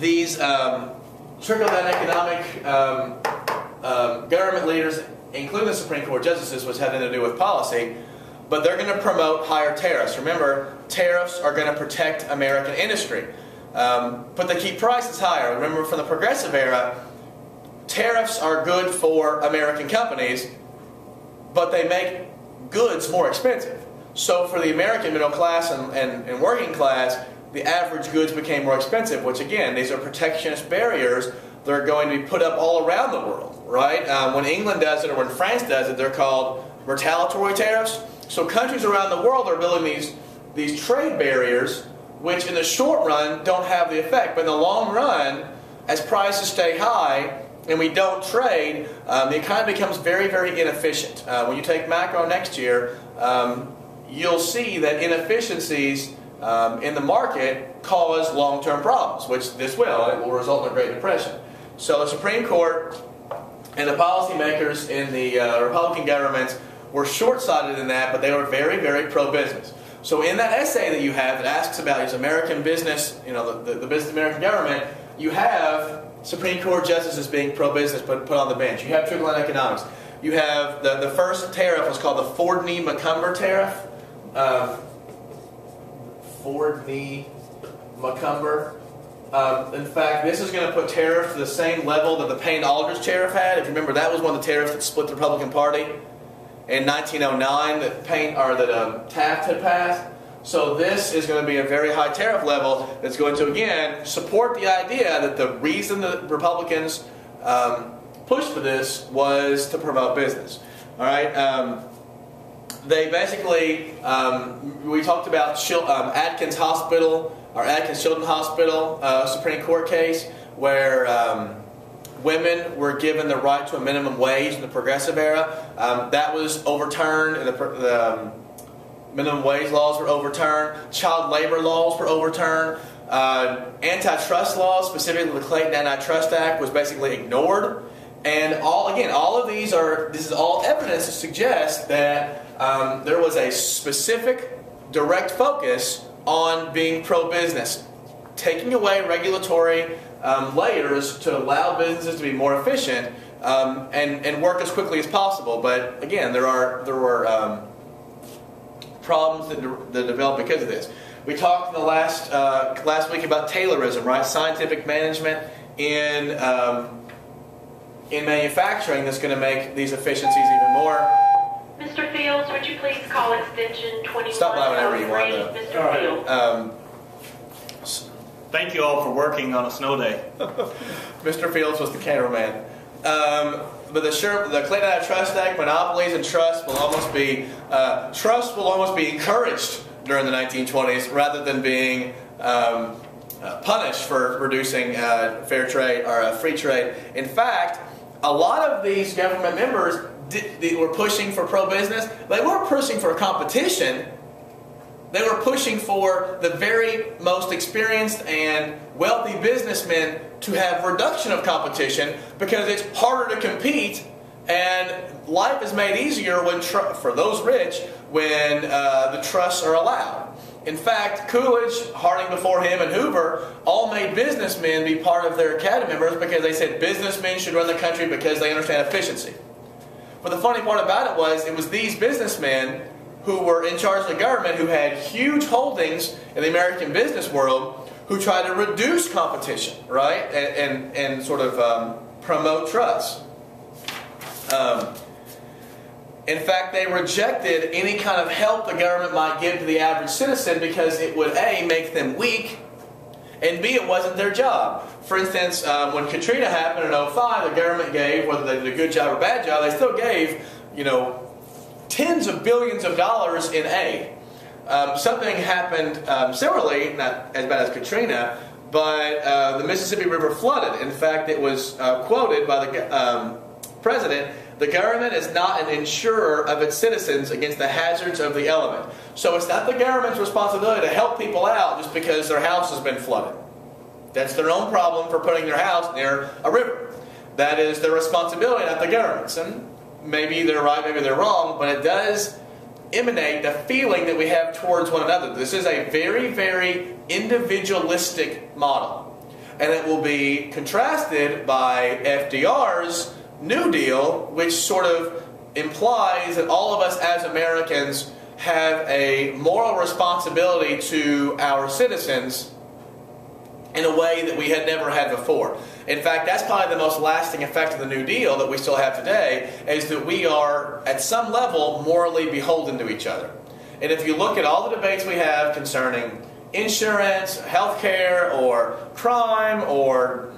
these trickle-down economic government leaders, including the Supreme Court justices, which had nothing to do with policy, but they're going to promote higher tariffs. Remember, tariffs are going to protect American industry, but they keep prices higher. Remember, from the Progressive era, tariffs are good for American companies, but they make goods more expensive. So for the American middle class and working class, the average goods became more expensive, which again, these are protectionist barriers that are going to be put up all around the world, right? When England does it or when France does it, they're called retaliatory tariffs. So countries around the world are building these trade barriers, which in the short run don't have the effect, but in the long run, as prices stay high and we don't trade, the economy becomes very, very inefficient. When you take macro next year, you'll see that inefficiencies in the market cause long-term problems, which this will. It will result in a Great Depression. So the Supreme Court and the policymakers in the Republican governments were short-sighted in that, but they were very, very pro-business. So in that essay that you have that asks about is American business, the business of American government, you have Supreme Court justices being pro-business put on the bench. You have trickle-down economics. You have the first tariff was called the Ford-Macomber tariff. Ford-Macomber. In fact, this is going to put tariff to the same level that the Payne-Aldrich tariff had. If you remember, that was one of the tariffs that split the Republican Party in 1909 that Taft had passed. So this is going to be a very high tariff level that's going to, again, support the idea that the reason the Republicans pushed for this was to promote business. All right. They basically, we talked about Atkins Hospital, or Atkins Children's Hospital, Supreme Court case, where women were given the right to a minimum wage in the Progressive era. That was overturned, and the minimum wage laws were overturned. Child labor laws were overturned. Antitrust laws, specifically the Clayton Antitrust Act, was basically ignored. And all of these this is all evidence to suggest that there was a specific, direct focus on being pro-business, taking away regulatory layers to allow businesses to be more efficient and work as quickly as possible. But again, there were problems that developed because of this. We talked in the last week about Taylorism, right? Scientific management in manufacturing that's going to make these efficiencies even more. Mr. Fields, would you please call extension 21? Stop by whenever you want, though. Mr. Fields. Thank you all for working on a snow day. Mr. Fields was the cameraman. But the Clayton Antitrust Act, monopolies and trust will almost be encouraged during the 1920s rather than being punished for reducing fair trade or free trade. In fact, a lot of these government members were pushing for pro-business. They weren't pushing for competition. They were pushing for the very most experienced and wealthy businessmen to have reduction of competition because it's harder to compete and life is made easier for those rich when the trusts are allowed. In fact, Coolidge, Harding before him, and Hoover all made businessmen be part of their cabinet members because they said businessmen should run the country because they understand efficiency. But the funny part about it was these businessmen who were in charge of the government, who had huge holdings in the American business world, who tried to reduce competition, right, and sort of promote trust. In fact, they rejected any kind of help the government might give to the average citizen because it would A, make them weak, and B, it wasn't their job. For instance, when Katrina happened in 2005, the government gave, whether they did a good job or bad job, they still gave, tens of billions of dollars in aid. Something happened similarly, not as bad as Katrina, but the Mississippi River flooded. In fact, it was quoted by the president, "The government is not an insurer of its citizens against the hazards of the element." So it's not the government's responsibility to help people out just because their house has been flooded. That's their own problem for putting their house near a river. That is their responsibility, not the government's. And maybe they're right, maybe they're wrong, but it does emanate the feeling that we have towards one another. This is a very, very individualistic model. and it will be contrasted by FDR's New Deal, which sort of implies that all of us as Americans have a moral responsibility to our citizens in a way that we had never had before. In fact, that's probably the most lasting effect of the New Deal that we still have today, is that we are, at some level, morally beholden to each other. And if you look at all the debates we have concerning insurance, healthcare, or crime, or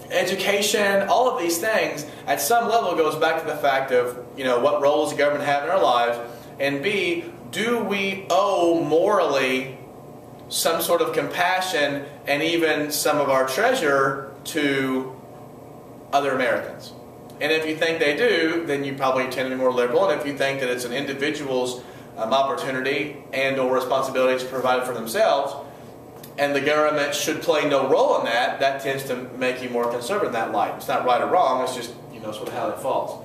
education, all of these things, at some level goes back to the fact of, what role does the government have in our lives, and B, do we owe morally some sort of compassion and even some of our treasure to other Americans? And if you think they do, then you probably tend to be more liberal. And if you think that it's an individual's opportunity and or responsibility to provide for themselves, and the government should play no role in that, that tends to make you more conservative in that light. It's not right or wrong, it's just, sort of how it falls.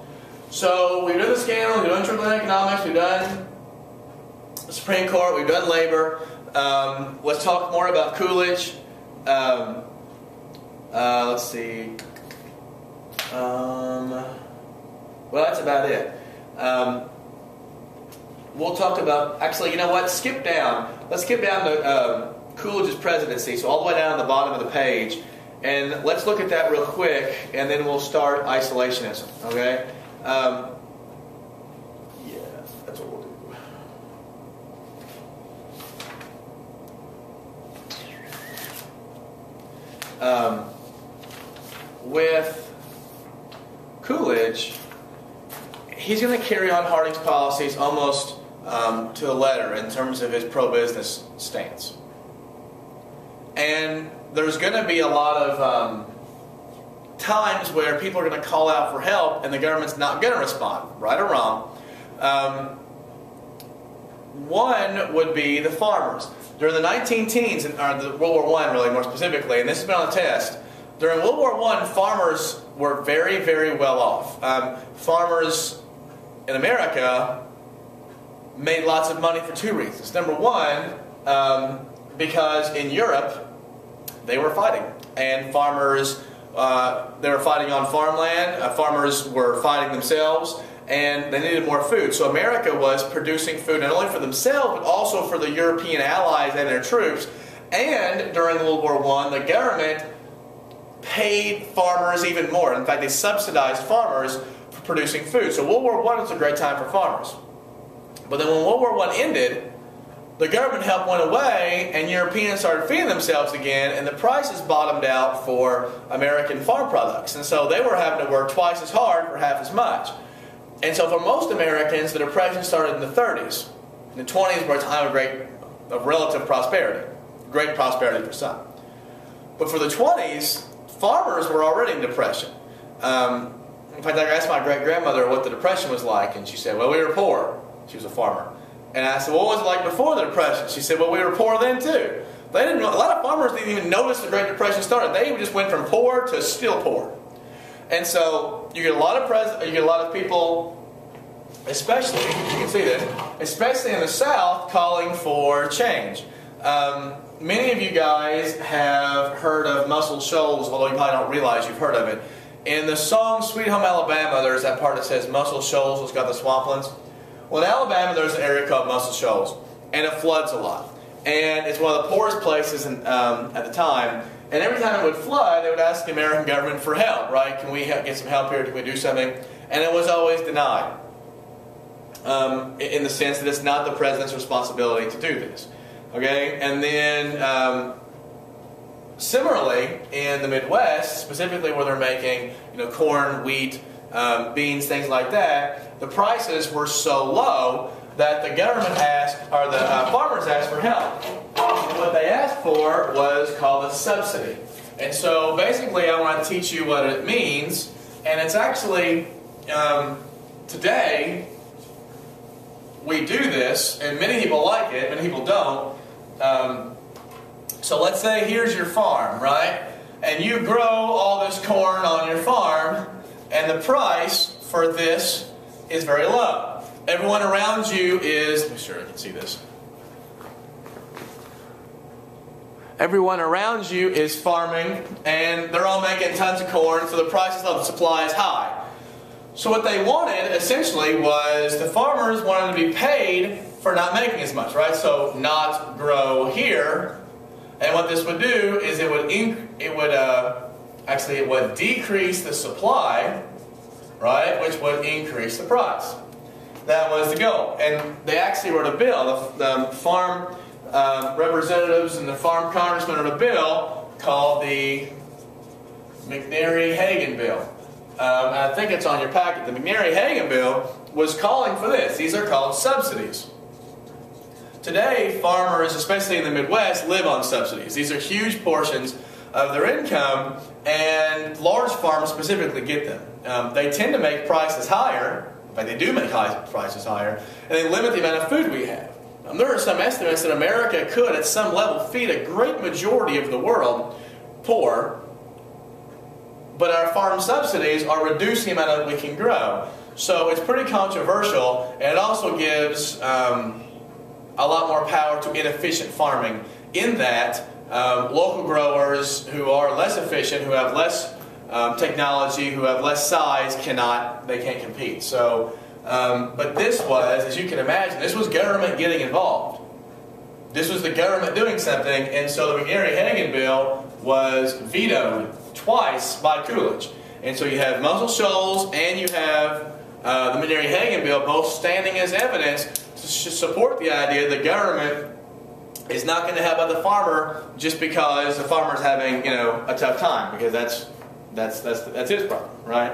So we've done the scandal, we've done trickle economics, we've done the Supreme Court, we've done labor. Let's talk more about Coolidge. Let's see. Well, that's about it. We'll talk about, actually, you know what? Skip down. Let's skip down to Coolidge's presidency, so all the way down at the bottom of the page. And let's look at that real quick, and then we'll start isolationism, okay? Yeah, that's what we'll do. With Coolidge, he's going to carry on Harding's policies almost to the letter in terms of his pro-business stance. And there's going to be a lot of times where people are going to call out for help and the government's not going to respond, right or wrong. One would be the farmers. During the 19-teens, or the World War I really more specifically, and this has been on the test, during World War I, farmers were very, very well off. Farmers in America made lots of money for two reasons. Number one, because in Europe, they were fighting. And farmers, they were fighting on farmland, farmers were fighting themselves, and they needed more food. So America was producing food not only for themselves, but also for the European allies and their troops. And during World War I, the government paid farmers even more. In fact, they subsidized farmers for producing food. So World War I was a great time for farmers. But then when World War I ended, the government help went away and Europeans started feeding themselves again, and the prices bottomed out for American farm products. And so they were having to work twice as hard for half as much. And so for most Americans, the Depression started in the 30s. The 20s were a time of relative prosperity. Great prosperity for some. But for the 20s, farmers were already in depression. In fact, I asked my great-grandmother what the Depression was like, and she said, well, we were poor. She was a farmer. And I said, well, what was it like before the Depression? She said, well, we were poor then too. They didn't. A lot of farmers didn't even notice the Great Depression started. They just went from poor to still poor. And so you get a lot of people, especially, you can see this, especially in the South, calling for change. Many of you guys have heard of Muscle Shoals, although you probably don't realize you've heard of it. In the song Sweet Home Alabama, there's that part that says Muscle Shoals, it's got the swamplands. Well, in Alabama, there's an area called Muscle Shoals, and it floods a lot. And it's one of the poorest places at the time. And every time it would flood, they would ask the American government for help, right? Can we get some help here? Can we do something? And it was always denied, in the sense that it's not the president's responsibility to do this. Okay? And then, similarly, in the Midwest, specifically where they're making corn, wheat, beans, things like that, the prices were so low that the government farmers asked for help. And what they asked for was called a subsidy. And so basically I want to teach you what it means, and it's actually, today, we do this, and many people like it, many people don't. So let's say here's your farm, right? And you grow all this corn on your farm, and the price for this is very low. Everyone around you is, let me make sure I can see this. everyone around you is farming, and they're all making tons of corn, so the prices of the supply is high. So what they wanted, essentially, was the farmers wanted to be paid for not making as much, right? So not grow here, and what this would do is it would decrease the supply, right, which would increase the price. That was the goal, and they actually wrote a bill. The farm representatives and the farm congressmen wrote a bill called the McNary-Hagan bill. I think it's on your packet. The McNary-Hagan bill was calling for this. These are called subsidies. Today, farmers, especially in the Midwest, live on subsidies. These are huge portions of their income, and large farms specifically get them. They tend to make prices higher. In fact, they do make prices higher, and they limit the amount of food we have. There are some estimates that America could, at some level, feed a great majority of the world poor, but our farm subsidies are reducing the amount that we can grow. So it's pretty controversial, and it also gives a lot more power to inefficient farming in that local growers who are less efficient, who have less technology, who have less size, they can't compete. So, but this was, as you can imagine, this was government getting involved. This was the government doing something, and so the McNary-Hagan bill was vetoed twice by Coolidge. And so you have Muscle Shoals and you have the McNary-Hagan bill both standing as evidence to support the idea the government is not going to help out the farmer just because the farmer's having, you know, a tough time, because that's his problem, right?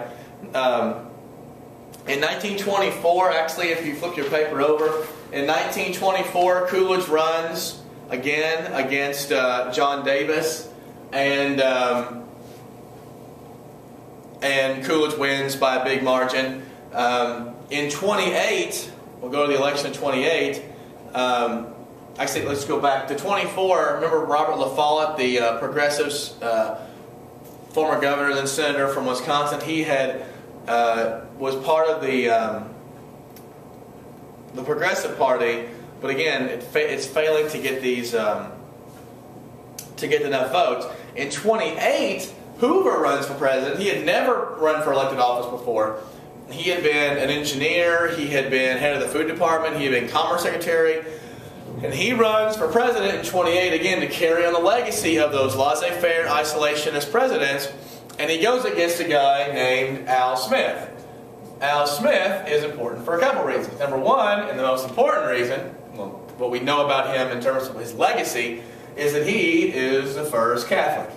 In 1924, actually, if you flip your paper over, in 1924, Coolidge runs again against John Davis, and Coolidge wins by a big margin. In 28, we'll go to the election in 28. Actually, let's go back to 24. Remember Robert La Follette, the Progressives, former governor and senator from Wisconsin? He had was part of the Progressive Party, but again, it's failing to get these to get enough votes. In 28, Hoover runs for president. He had never run for elected office before. He had been an engineer. He had been head of the food department. He had been commerce secretary. And he runs for president in 28 again to carry on the legacy of those laissez-faire isolationist presidents. And he goes against a guy named Al Smith. Al Smith is important for a couple reasons. Number one, and the most important reason, well, what we know about him in terms of his legacy, is that he is the first Catholic.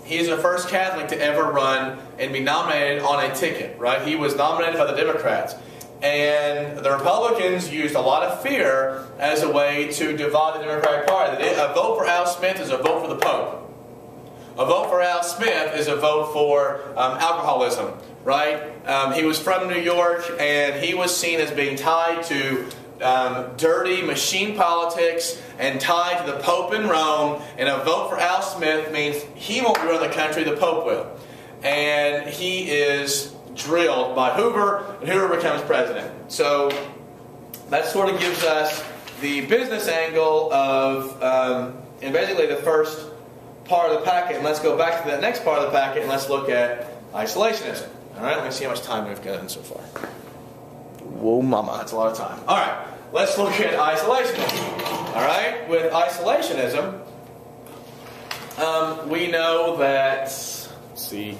He is the first Catholic to ever run and be nominated on a ticket, right? He was nominated by the Democrats. And the Republicans used a lot of fear as a way to divide the Democratic Party. A vote for Al Smith is a vote for the Pope. A vote for Al Smith is a vote for alcoholism, right? He was from New York, and he was seen as being tied to dirty machine politics and tied to the Pope in Rome. And a vote for Al Smith means he won't run the country, the Pope will. And he is drilled by Hoover, and Hoover becomes president. So that sort of gives us the business angle of, and basically the first part of the packet. And let's go back to that next part of the packet and let's look at isolationism. All right, let me see how much time we've gotten so far. Whoa, mama, that's a lot of time. All right, let's look at isolationism. All right, with isolationism, we know that, let's see.